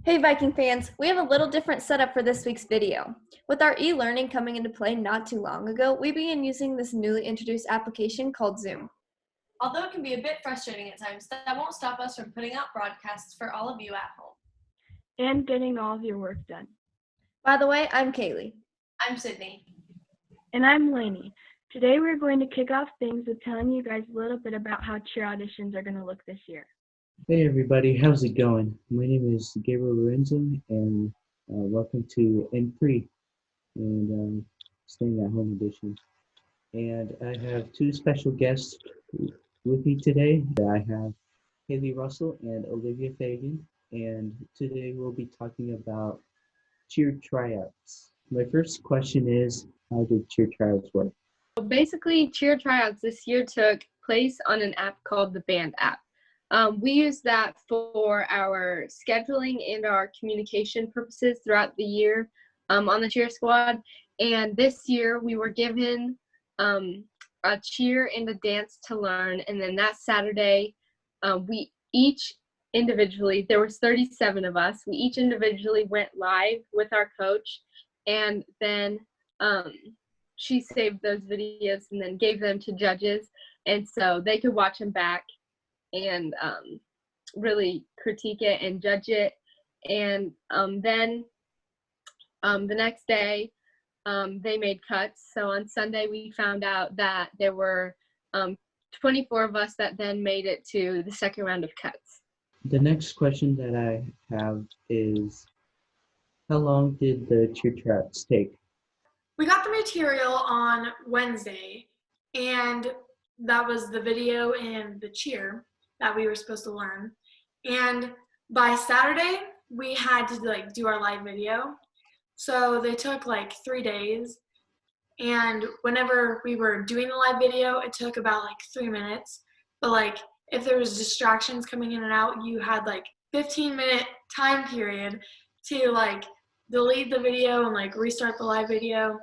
Hey Viking fans, we have a little different setup for this week's video. With our e-learning coming into play not too long ago, we began using this newly introduced application called Zoom. Although it can be a bit frustrating at times, that won't stop us from putting out broadcasts for all of you at home. And getting all of your work done. By the way, I'm Kaleigh. I'm Sydney. And I'm Lanie. Today we're going to kick off things with telling you guys a little bit about how cheer auditions are going to look this year. Hey everybody, how's it going? My name is Gabriel Lorenzo and welcome to N3 and Staying at Home edition. And I have two special guests with me today. I have Haley Russell and Olivia Fagan, and today we'll be talking about cheer tryouts. My first question is, how did cheer tryouts work? Basically, cheer tryouts this year took place on an app called the Band app. We use that for our scheduling and our communication purposes throughout the year on the cheer squad. And this year we were given a cheer and a dance to learn. And then that Saturday, we each individually, there was 37 of us, we each individually went live with our coach. And then she saved those videos and then gave them to judges. And so they could watch them back and really critique it and judge it. And then the next day, they made cuts. So on Sunday, we found out that there were 24 of us that then made it to the second round of cuts. The next question that I have is, how long did the cheer tryouts take? We got the material on Wednesday, and that was the video and the cheer that we were supposed to learn. And by Saturday, we had to do our live video. So they took 3 days. And whenever we were doing the live video, it took about 3 minutes. But if there was distractions coming in and out, you had 15-minute time period to delete the video and restart the live video.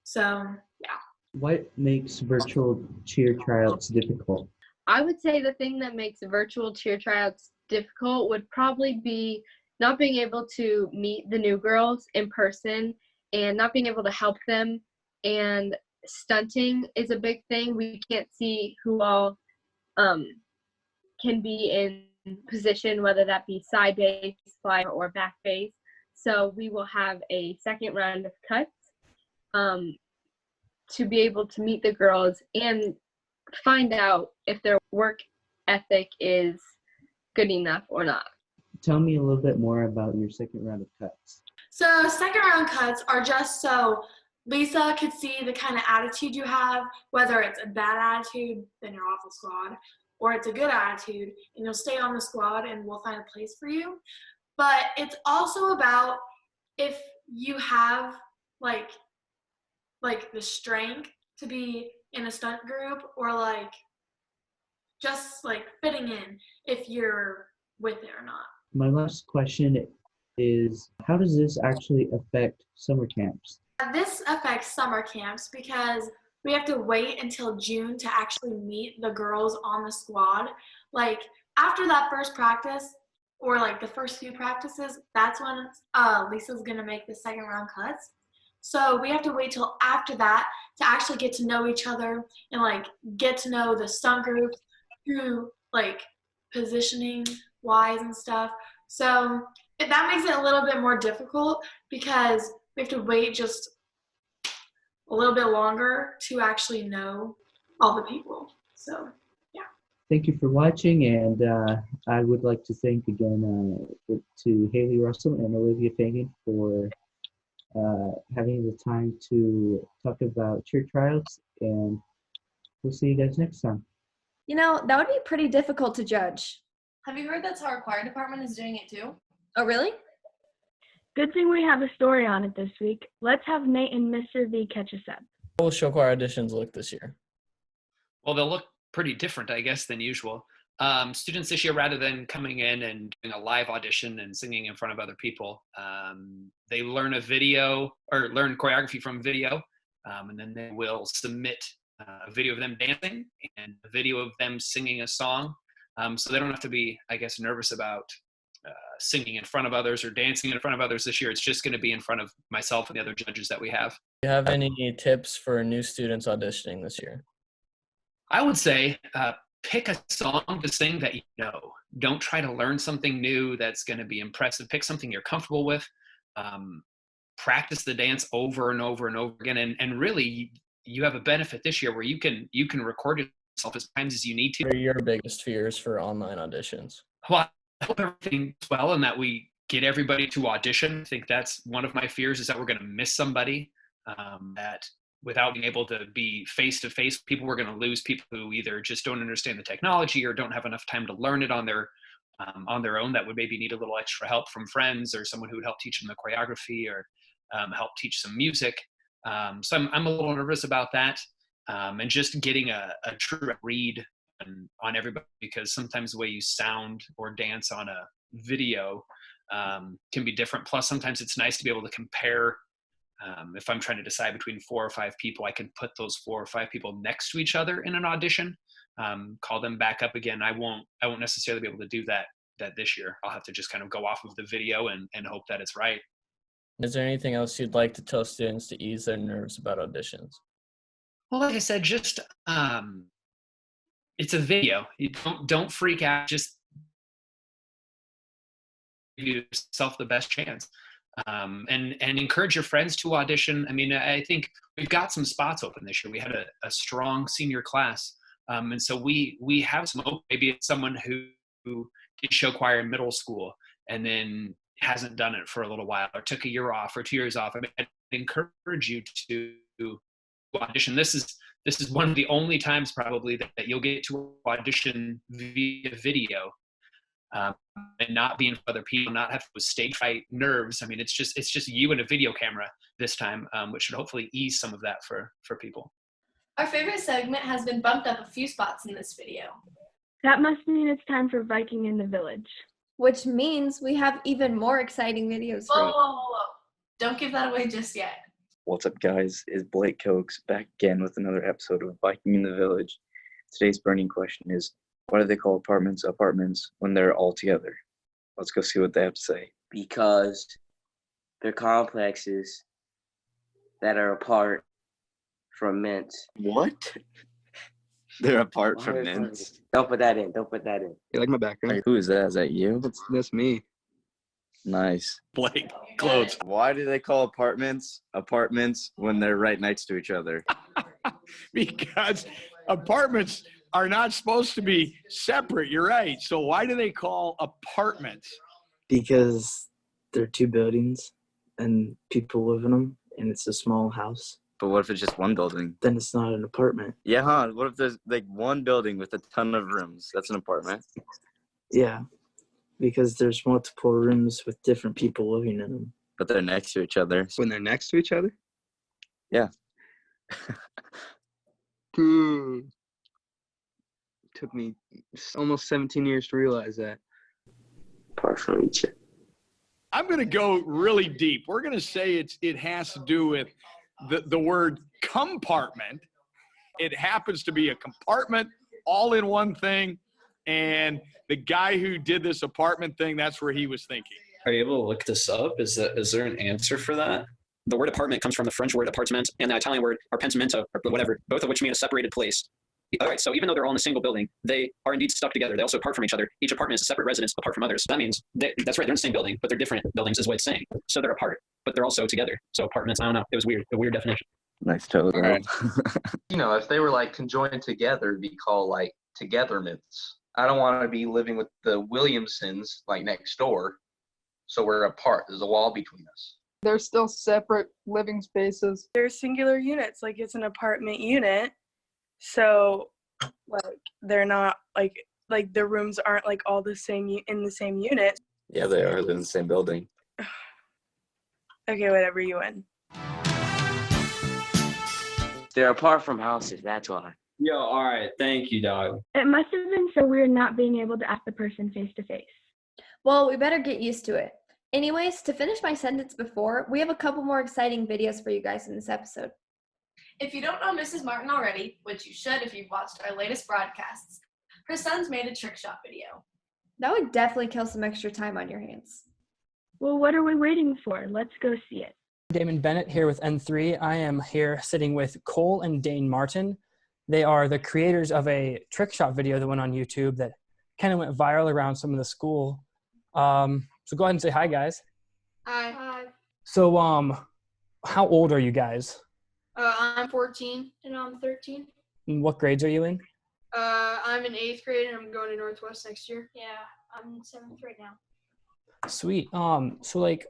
So yeah. What makes virtual cheer tryouts difficult? I would say the thing that makes virtual cheer tryouts difficult would probably be not being able to meet the new girls in person and not being able to help them. And stunting is a big thing. We can't see who all can be in position, whether that be side base, flyer, or back base. So we will have a second round of cuts to be able to meet the girls and find out if their work ethic is good enough or not. Tell me a little bit more about your second round of cuts. So second round cuts are just so Lisa could see the kind of attitude you have, whether it's a bad attitude, then you're off the squad, or it's a good attitude and you'll stay on the squad and we'll find a place for you. But it's also about if you have the strength to be in a stunt group, or just fitting in if you're with it or not. My last question is, how does this actually affect summer camps? This affects summer camps because we have to wait until June to actually meet the girls on the squad. After that first practice, or the first few practices, that's when Lisa's gonna make the second round cuts. So we have to wait till after that to actually get to know each other and get to know the stunt groups through positioning wise and stuff. So that makes it a little bit more difficult because we have to wait just a little bit longer to actually know all the people. So yeah. Thank you for watching, and I would like to thank again to Haley Russell and Olivia Fagan for having the time to talk about cheer tryouts, and we'll see you guys next time. You know, that would be pretty difficult to judge. Have you heard that's how our choir department is doing it too? Oh, really? Good thing we have a story on it this week. Let's have Nate and Mr. V catch us up. How will show choir auditions look this year? Well, they'll look pretty different, I guess, than usual. Students this year, rather than coming in and doing a live audition and singing in front of other people, they learn a video or learn choreography from video, and then they will submit a video of them dancing and a video of them singing a song. So they don't have to be, I guess, nervous about singing in front of others or dancing in front of others this year. It's just going to be in front of myself and the other judges that we have. Do you have any tips for new students auditioning this year? I would say pick a song to sing that you know. Don't try to learn something new that's going to be impressive. Pick something you're comfortable with. Practice the dance over and over and over again. And really, you have a benefit this year where you can record yourself as times as you need to. What are your biggest fears for online auditions? Well, I hope everything's well and that we get everybody to audition. I think that's one of my fears, is that we're going to miss somebody, that without being able to be face-to-face, people, we're going to lose people who either just don't understand the technology or don't have enough time to learn it on their own, that would maybe need a little extra help from friends or someone who would help teach them the choreography or help teach some music. So I'm a little nervous about that, and just getting a true read on everybody, because sometimes the way you sound or dance on a video can be different. Plus, sometimes it's nice to be able to compare. If I'm trying to decide between 4 or 5 people, I can put those 4 or 5 people next to each other in an audition, call them back up again. I won't necessarily be able to do that this year. I'll have to just kind of go off of the video and hope that it's right. Is there anything else you'd like to tell students to ease their nerves about auditions? Well, like I said, just it's a video. You don't freak out. Just give yourself the best chance, and encourage your friends to audition. I mean, I think we've got some spots open this year. We had a strong senior class, and so we have some open. Maybe it's someone who did show choir in middle school and then hasn't done it for a little while, or took a year off or 2 years off. I mean, I encourage you to audition. This is one of the only times probably that you'll get to audition via video, and not be in front of other people, not have those stage fright nerves. I mean, it's just you and a video camera this time, which should hopefully ease some of that for people. Our favorite segment has been bumped up a few spots in this video. That must mean it's time for Viking in the Village. Which means we have even more exciting videos for you. Whoa. Don't give that away just yet. What's up, guys? It's Blake Cokes back again with another episode of Viking in the Village. Today's burning question is, why do they call apartments when they're all together? Let's go see what they have to say. Because they're complexes that are apart from mints. What? They're apart from mints? Don't put that in. You like my background? Hey, who is that? Is that you? That's me. Nice. Blake, clothes. Why do they call apartments when they're right next to each other? Because apartments are not supposed to be separate. You're right. So why do they call apartments? Because they're 2 buildings and people live in them, and it's a small house. But what if it's just one building? Then it's not an apartment. Yeah, huh? What if there's like one building with a ton of rooms? That's an apartment. Yeah, because there's multiple rooms with different people living in them. But they're next to each other. When they're next to each other? Yeah. Took me almost 17 years to realize that. Apart from each other. I'm going to go really deep. We're going to say it has to do with the word compartment. It happens to be a compartment all in one thing. And the guy who did this apartment thing, that's where he was thinking. Are you able to look this up? Is there an answer for that? The word apartment comes from the French word appartement and the Italian word appartamento, or whatever, both of which mean a separated place. All right, so even though they're all in a single building, they are indeed stuck together. They also apart from each other. Each apartment is a separate residence apart from others. That means that's right, they're in the same building, but they're different buildings is what it's saying. So they're apart, but they're also together. So apartments, I don't know. It was weird, a weird definition. Nice total. Right. If they were like conjoined together, it'd be called like togetherments. I don't want to be living with the Williamsons like next door, so we're apart. There's a wall between us. They're still separate living spaces. They're singular units, like it's an apartment unit. So, like, they're not like the rooms aren't like all the same in the same unit. Yeah, they are. They're in the same building. Okay, whatever, you win. They're apart from houses, that's why. Yo, all right. Thank you, dog. It must have been so weird not being able to ask the person face to face. Well, we better get used to it. Anyways, to finish my sentence before, we have a couple more exciting videos for you guys in this episode. If you don't know Mrs. Martin already, which you should if you've watched our latest broadcasts, her son's made a trick shot video. That would definitely kill some extra time on your hands. Well, what are we waiting for? Let's go see it. Damon Bennett here with N3. I am here sitting with Cole and Dane Martin. They are the creators of a trick shot video that went on YouTube that kind of went viral around some of the school. So go ahead and say hi, guys. Hi. Hi. So, how old are you guys? I'm 14. And I'm 13. And what grades are you in? I'm in 8th grade and I'm going to Northwest next year. Yeah, I'm in 7th right now. Sweet. So like,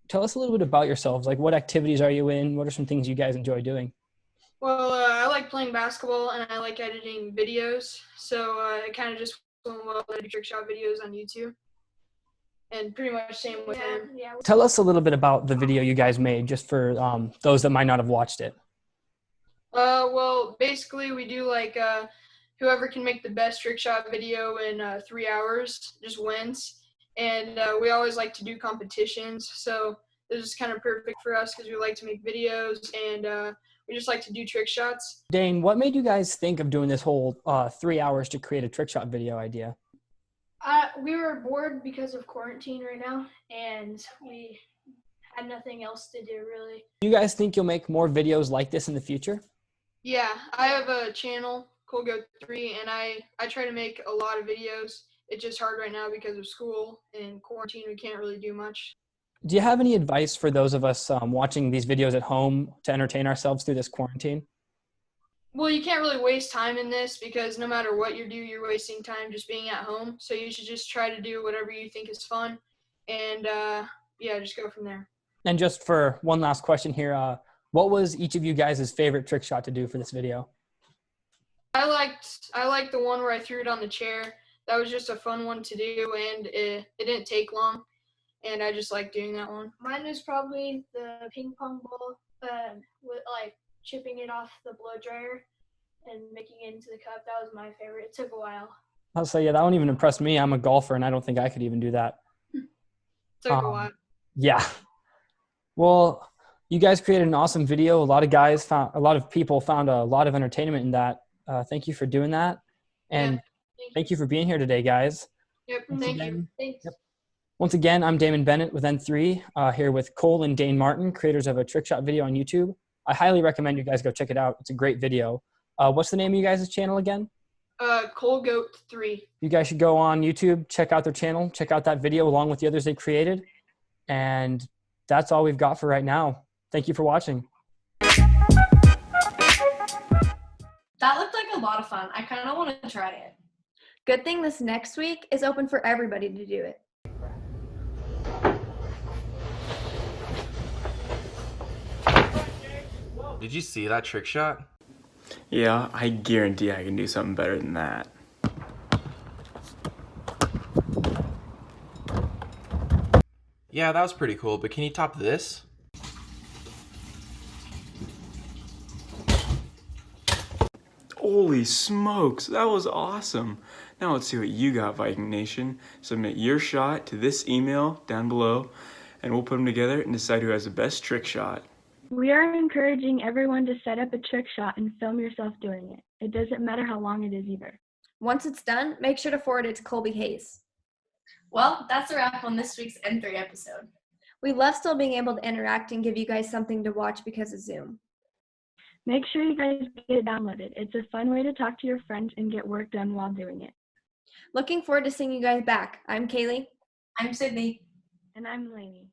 tell us a little bit about yourselves. Like, what activities are you in? What are some things you guys enjoy doing? Well, I like playing basketball and I like editing videos. So it kind of just went well that I do trick shot videos on YouTube. And pretty much same with him. Yeah. Tell us a little bit about the video you guys made, just for those that might not have watched it. Well, basically we do like whoever can make the best trick shot video in 3 hours just wins. And we always like to do competitions. So this is kind of perfect for us because we like to make videos and we just like to do trick shots. Dane, what made you guys think of doing this whole 3 hours to create a trick shot video idea? We were bored because of quarantine right now, and we had nothing else to do, really. Do you guys think you'll make more videos like this in the future? Yeah, I have a channel, ColeGoat3, and I try to make a lot of videos. It's just hard right now because of school and quarantine. We can't really do much. Do you have any advice for those of us watching these videos at home to entertain ourselves through this quarantine? Well, you can't really waste time in this because no matter what you do, you're wasting time just being at home. So you should just try to do whatever you think is fun and, yeah, just go from there. And just for one last question here, what was each of you guys' favorite trick shot to do for this video? I liked the one where I threw it on the chair. That was just a fun one to do, and it didn't take long, and I just like doing that one. Mine is probably the ping pong ball, with like chipping it off the blow dryer and making it into the cup. That was my favorite. It took a while. I'll say, yeah, that one even impressed me. I'm a golfer, and I don't think I could even do that. Took a while. Yeah. Well, you guys created an awesome video. A lot of people found a lot of entertainment in that. Thank you for doing that. And thank you for being here today, guys. Yep, thank you. Thanks. Yep. Once again, I'm Damon Bennett with N3, here with Cole and Dane Martin, creators of a trick shot video on YouTube. I highly recommend you guys go check it out. It's a great video. What's the name of you guys' channel again? ColeGoat3. You guys should go on YouTube, check out their channel, check out that video along with the others they created. And that's all we've got for right now. Thank you for watching. That looked like a lot of fun. I kind of want to try it. Good thing this next week is open for everybody to do it. Did you see that trick shot? Yeah, I guarantee I can do something better than that. Yeah, that was pretty cool, but can you top this? Holy smokes, that was awesome. Now let's see what you got, Viking Nation. Submit your shot to this email down below, and we'll put them together and decide who has the best trick shot. We are encouraging everyone to set up a trick shot and film yourself doing it. It doesn't matter how long it is either. Once it's done, make sure to forward it to Colby Hayes. Well, that's a wrap on this week's N3 episode. We love still being able to interact and give you guys something to watch because of Zoom. Make sure you guys get it downloaded. It's a fun way to talk to your friends and get work done while doing it. Looking forward to seeing you guys back. I'm Kaleigh. I'm Sydney. And I'm Lanie.